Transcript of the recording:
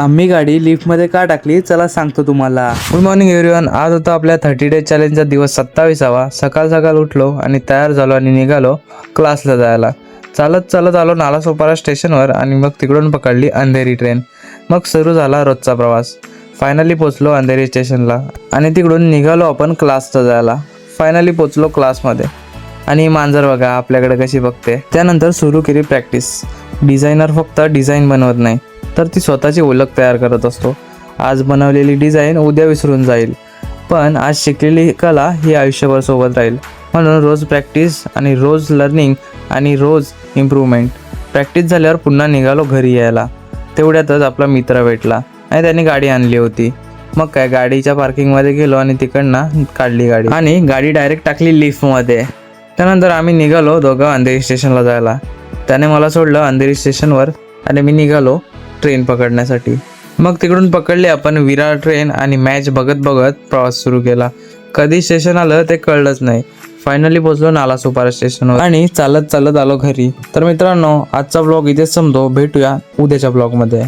आम्ही गाडी लिफ्टमध्ये का टाकली चला सांगतो तुम्हाला. Good morning everyone. आज होता आपल्या 30 डेज चॅलेंजचा दिवस 27वा. सकाळ सकाळ उठलो आणि तयार झालो आणि निघालो क्लासला जायला. चालत चालत आलो नालासोपारा स्टेशनवर आणि मग तिकडून पकडली अंधेरी ट्रेन. मग सुरू झाला रोजचा प्रवास. फायनली पोचलो अंधेरी स्टेशनला आणि तिकडून निघालो आपण क्लासला जायला. फायनली पोचलो क्लासमध्ये आणि मांजर बघा आपल्याकडे कशी बघते. त्यानंतर सुरू केली प्रॅक्टिस. डिझायनर फक्त डिझाईन बनवत नाही तर ती स्वतःची ओळख तयार करत असतो. आज बनवलेली डिझाईन उद्या विसरून जाईल, पण आज शिकलेली कला ही आयुष्यभर सोबत राहील. म्हणून रोज प्रॅक्टिस आणि रोज लर्निंग आणि रोज इम्प्रूव्हमेंट. प्रॅक्टिस झाल्यावर पुन्हा निघालो घरी यायला. तेवढ्यातच आपला मित्र भेटला आणि त्याने गाडी आणली होती. मग काय गाडीच्या पार्किंगमध्ये गेलो आणि तिकडनं काढली गाडी आणि गाडी डायरेक्ट टाकली लिफ्टमध्ये. त्यानंतर आम्ही निघालो दोघं अंधेरी स्टेशनला जायला. त्याने मला सोडलं अंधेरी स्टेशनवर आणि मी निघालो ट्रेन पकडण्यासाठी. मग तिकडून पकडली आपण विरार ट्रेन आणि मॅच बघत बघत प्रवास सुरू केला. कधी स्टेशन आलं ते कळलंच नाही. फायनली पोचलो नालासोपारा स्टेशनवर आणि चालत चालत आलो घरी. तर मित्रांनो, आजचा ब्लॉग इथेच संपतो. भेटूया उद्याच्या ब्लॉगमध्ये.